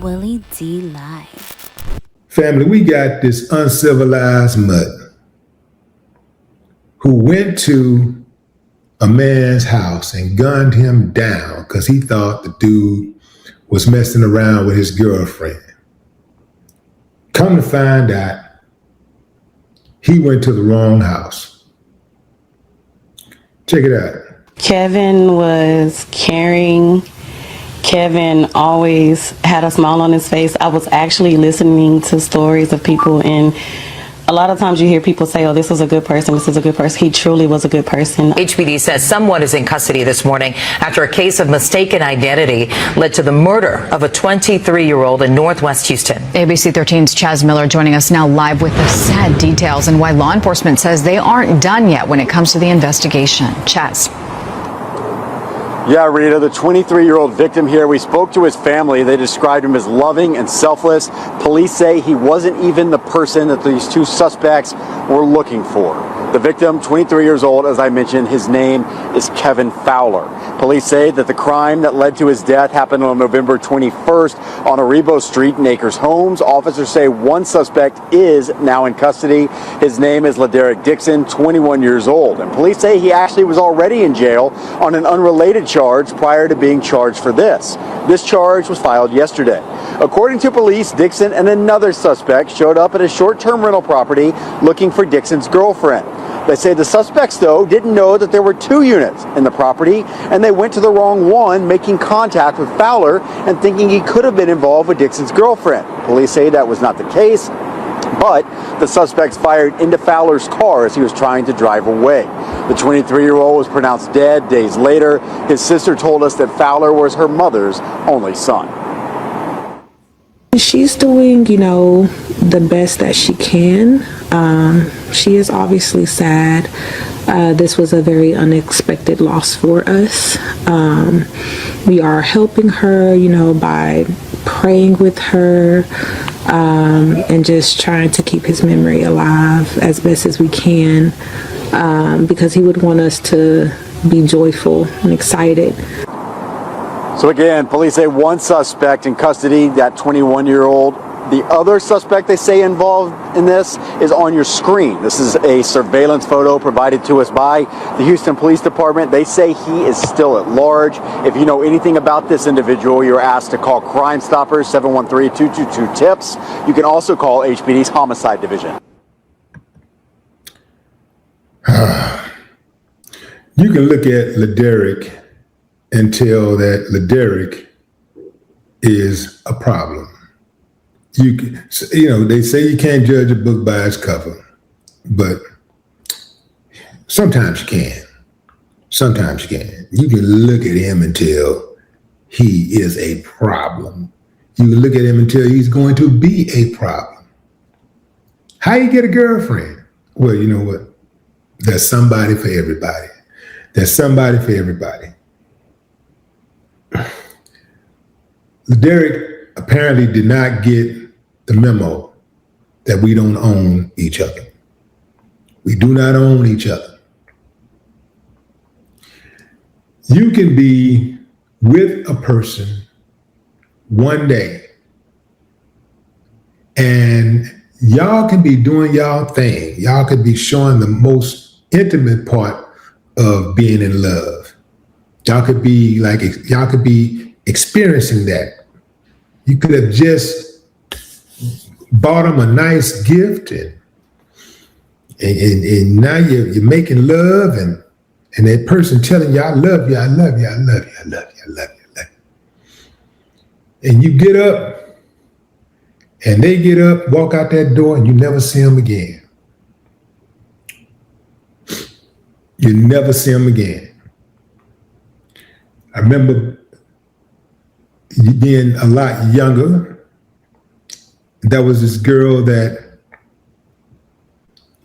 Willie D Live. Family, we got this uncivilized mutt who went to a man's house and gunned him down because he thought the dude was messing around with his girlfriend. Come to find out, he went to the wrong house. Check it out. Kevin was caring. Kevin always had a smile on his face. I was actually listening to stories of people, and a lot of times you hear people say, oh, this is a good person, this is a good person. He truly was a good person. HPD says someone is in custody this morning after a case of mistaken identity led to the murder of a 23-year-old in Northwest Houston. ABC 13's Chaz Miller joining us now live with the sad details and why law enforcement says they aren't done yet when it comes to the investigation. Chaz. Yeah, Rita, the 23-year-old victim here, we spoke to his family. They described him as loving and selfless. Police say he wasn't even the person that these two suspects were looking for. The victim, 23 years old, as I mentioned, his name is Kevin Fowler. Police say that the crime that led to his death happened on November 21st on Aribo Street in Acres Homes. Officers say one suspect is now in custody. His name is Laderick Dixon, 21 years old. And police say he actually was already in jail on an unrelated charge prior to being charged for this. This charge was filed yesterday. According to police, Dixon and another suspect showed up at a short-term rental property looking for Dixon's girlfriend. They say the suspects, though, didn't know that there were two units in the property, and they went to the wrong one, making contact with Fowler and thinking he could have been involved with Dixon's girlfriend. Police say that was not the case, but the suspects fired into Fowler's car as he was trying to drive away. The 23-year-old was pronounced dead days later. His sister told us that Fowler was her mother's only son. She's doing, the best that she can. She is obviously sad. This was a very unexpected loss for us. We are helping her, by praying with her and just trying to keep his memory alive as best as we can, because he would want us to be joyful and excited. So again, police say one suspect in custody, that 21-year-old. The other suspect they say involved in this is on your screen. This is a surveillance photo provided to us by the Houston Police Department. They say he is still at large. If you know anything about this individual, you're asked to call Crime Stoppers 713-222-TIPS. You can also call HPD's Homicide Division. You can look at Laderick and tell that Laderick is a problem. They say you can't judge a book by its cover, but sometimes you can. Sometimes you can. You can look at him and tell he is a problem. You can look at him and tell he's going to be a problem. How you get a girlfriend? Well, you know what? There's somebody for everybody. There's somebody for everybody. Derek apparently did not get the memo that we don't own each other. We do not own each other. You can be with a person one day and y'all can be doing y'all thing. Y'all could be showing the most intimate part of being in love. Y'all could be experiencing that. You could have just bought them a nice gift and now you're making love and that person telling you, I love you, I love you, I love you, I love you, I love you, I love you. And you get up and they get up, walk out that door, and you never see them again. You never see them again. I remember being a lot younger. There was this girl that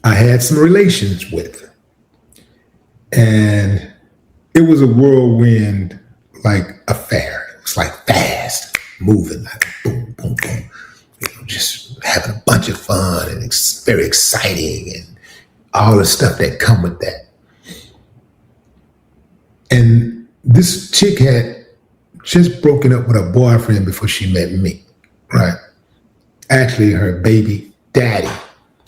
I had some relations with. And it was a whirlwind, like affair. It was like fast, moving, like boom, boom, boom. Just having a bunch of fun and it's very exciting and all the stuff that come with that. And this chick had just broken up with her boyfriend before she met me. right? Actually, her baby daddy.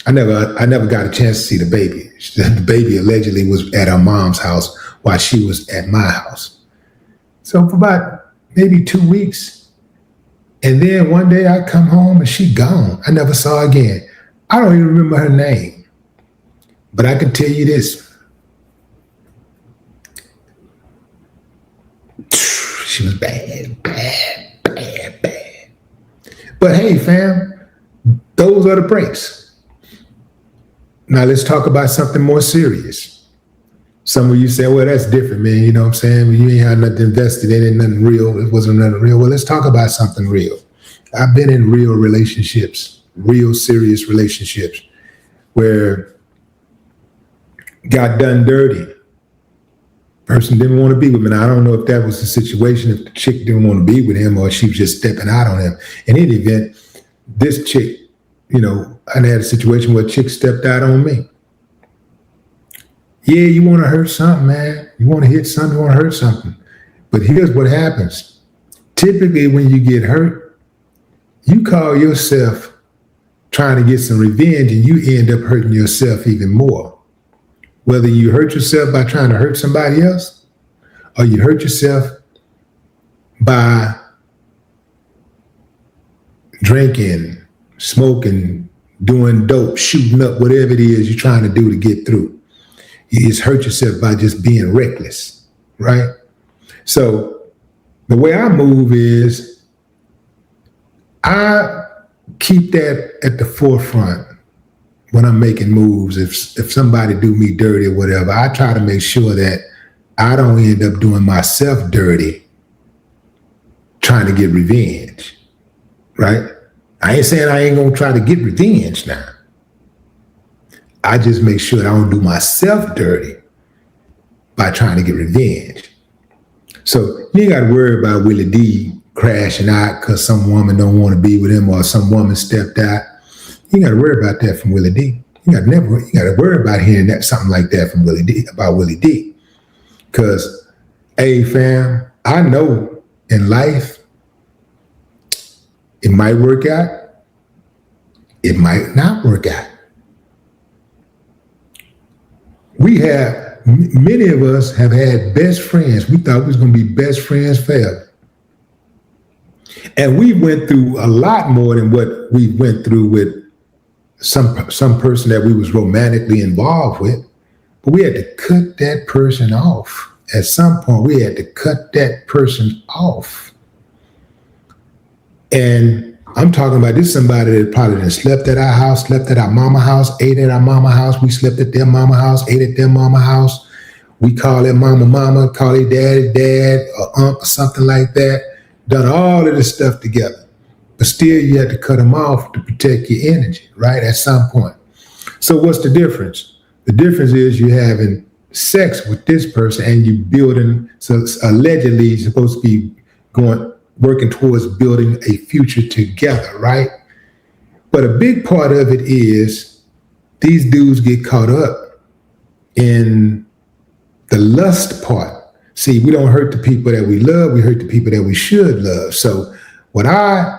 I never got a chance to see the baby. The baby allegedly was at her mom's house while she was at my house. So for about maybe 2 weeks. And then one day I come home and she gone. I never saw her again. I don't even remember her name. But I can tell you this. She was bad. But hey, fam, those are the breaks. Now let's talk about something more serious. Some of you say, well, that's different, man. You know what I'm saying? You ain't had nothing invested in it, nothing real. It wasn't nothing real. Well, let's talk about something real. I've been in real relationships, real serious relationships where got done dirty. Person didn't want to be with me. Now, I don't know if that was the situation, if the chick didn't want to be with him or she was just stepping out on him. In any event, this chick, I had a situation where a chick stepped out on me. Yeah, you want to hurt something, man. You want to hit something, you want to hurt something. But here's what happens. Typically, when you get hurt, you call yourself trying to get some revenge and you end up hurting yourself even more. Whether you hurt yourself by trying to hurt somebody else or you hurt yourself by drinking, smoking, doing dope, shooting up, whatever it is you're trying to do to get through. You just hurt yourself by just being reckless, right? So the way I move is I keep that at the forefront when I'm making moves. If somebody do me dirty or whatever, I try to make sure that I don't end up doing myself dirty trying to get revenge, right? I ain't saying I ain't gonna try to get revenge now. I just make sure I don't do myself dirty by trying to get revenge. So you ain't got to worry about Willie D crashing out because some woman don't want to be with him or some woman stepped out. You got to worry about that from Willie D. You got to worry about hearing that something like that from Willie D about Willie D. Because, hey, fam, I know in life it might work out, it might not work out. Many of us have had best friends. We thought we was going to be best friends forever. And we went through a lot more than what we went through with some person that we was romantically involved with. But we had to cut that person off. At some point, we had to cut that person off. And I'm talking about this somebody that probably done slept at our house, slept at our mama house, ate at our mama house. We slept at their mama house, ate at their mama house. We call their mama, call their dad, or uncle, something like that. Done all of this stuff together. But still, you had to cut them off to protect your energy, right? At some point. So what's the difference? The difference is you're having sex with this person and you building, so allegedly you're supposed to be working towards building a future together, right? But a big part of it is these dudes get caught up in the lust part. See, we don't hurt the people that we love, we hurt the people that we should love. So what I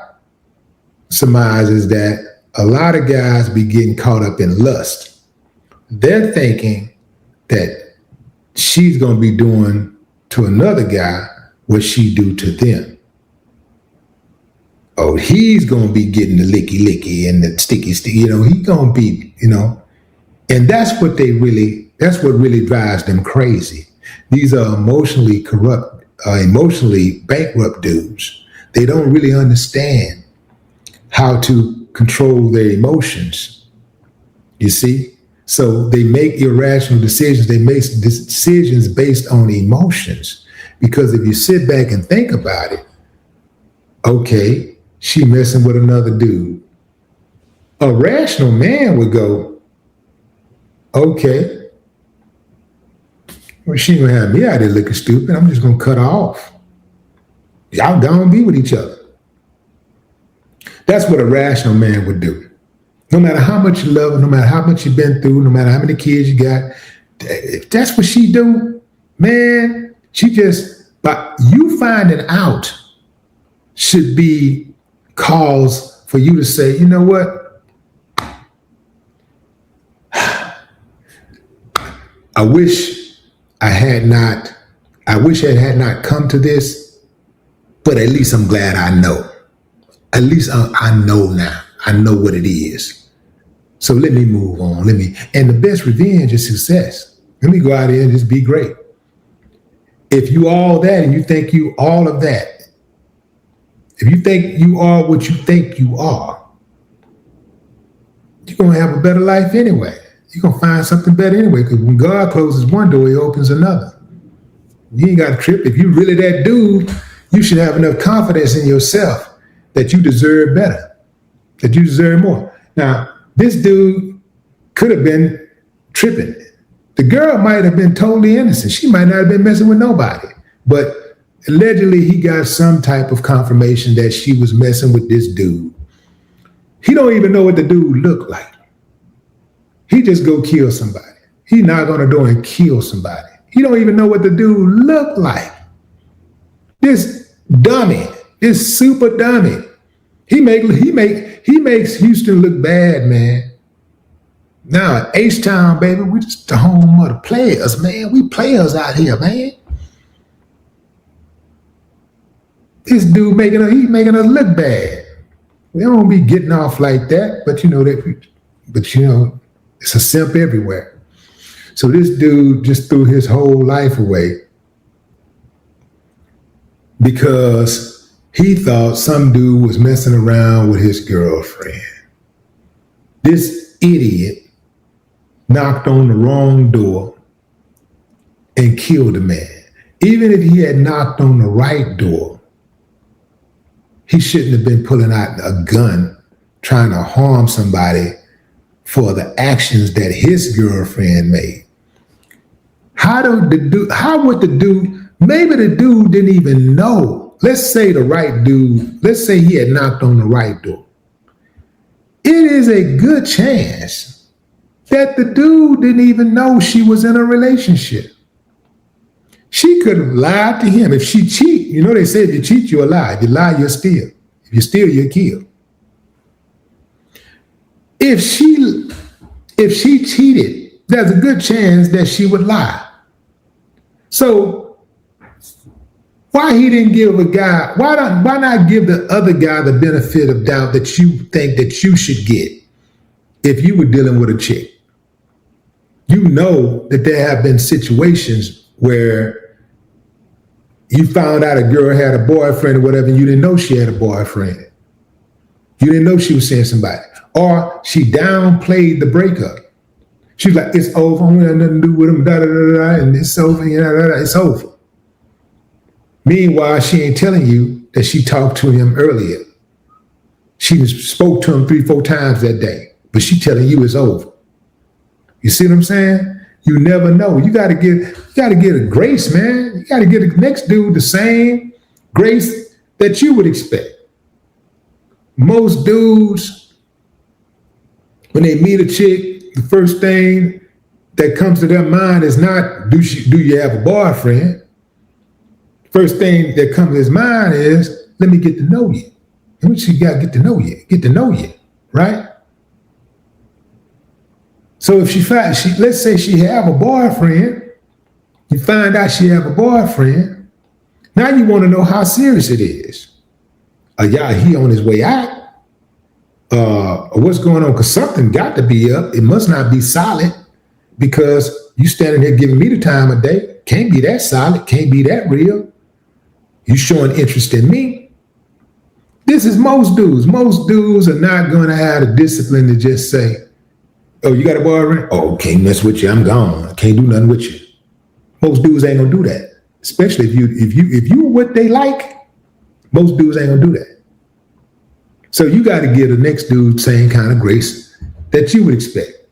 surmise is that a lot of guys be getting caught up in lust. They're thinking that she's going to be doing to another guy what she do to them. Oh, he's going to be getting the licky and the sticky, he's going to be, and that's what really drives them crazy. These are emotionally corrupt, emotionally bankrupt dudes. They don't really understand how to control their emotions, you see? So they make irrational decisions. They make decisions based on emotions. Because if you sit back and think about it, okay, she messing with another dude. A rational man would go, okay, well, she gonna have me out there looking stupid. I'm just gonna cut her off. Y'all gonna be with each other. That's what a rational man would do. No matter how much you love her, no matter how much you've been through, no matter how many kids you got, if that's what she do, man, she just, but you finding out should be cause for you to say, you know what? I wish it had not come to this, but at least I'm glad I know. At least I know now. I know what it is. So let me move on. And the best revenge is success. Let me go out there and just be great. If you all that and you think you all of that, if you think you are what you think you are, you're going to have a better life anyway. You're going to find something better anyway, because when God closes one door, he opens another. You ain't got to trip. If you really that dude, you should have enough confidence in yourself that you deserve better, that you deserve more. Now, this dude could have been tripping. The girl might have been totally innocent. She might not have been messing with nobody. But allegedly, he got some type of confirmation that she was messing with this dude. He don't even know what the dude looked like. He just go kill somebody. He knock on the door and kill somebody. He don't even know what the dude looked like. This dummy, this super dummy. He makes Houston look bad, man. Now, H-Town, baby, we just the home of the players, man. We players out here, man. This dude making us look bad. We don't be getting off like that, but it's a simp everywhere. So this dude just threw his whole life away because he thought some dude was messing around with his girlfriend. This idiot knocked on the wrong door and killed a man. Even if he had knocked on the right door, he shouldn't have been pulling out a gun trying to harm somebody for the actions that his girlfriend made. Maybe the dude didn't even know. Let's say he had knocked on the right door. It is a good chance that the dude didn't even know she was in a relationship. She could have lied to him. If she cheat, they say if you cheat, you're a lie. If you lie, you'll steal. If you steal, you'll kill. If she cheated, there's a good chance that she would lie. So why not give the other guy the benefit of doubt that you think that you should get if you were dealing with a chick? You know that there have been situations where you found out a girl had a boyfriend or whatever, and you didn't know she had a boyfriend. You didn't know she was seeing somebody. Or she downplayed the breakup. She's like, it's over, we have nothing to do with him, and it's over, it's over. Meanwhile, she ain't telling you that she talked to him earlier. She spoke to him 3-4 times that day, but she telling you it's over. You see what I'm saying? You never know. You gotta get a grace, man. You gotta get the next dude the same grace that you would expect. Most dudes, when they meet a chick, the first thing that comes to their mind is not, do you have a boyfriend? First thing that comes to his mind is, let me get to know you. And what you got to get to know you, right? So if let's say she have a boyfriend, you find out she have a boyfriend, now you want to know how serious it is. He on his way out? Or what's going on? Because something got to be up. It must not be solid, because you standing here giving me the time of day. Can't be that solid. Can't be that real. You showing interest in me. This is most dudes. Most dudes are not going to have the discipline to just say, oh, you got a boyfriend? Oh, can't mess with you. I'm gone. I can't do nothing with you. Most dudes ain't gonna do that. Especially if you what they like, most dudes ain't gonna do that. So you got to give the next dude same kind of grace that you would expect.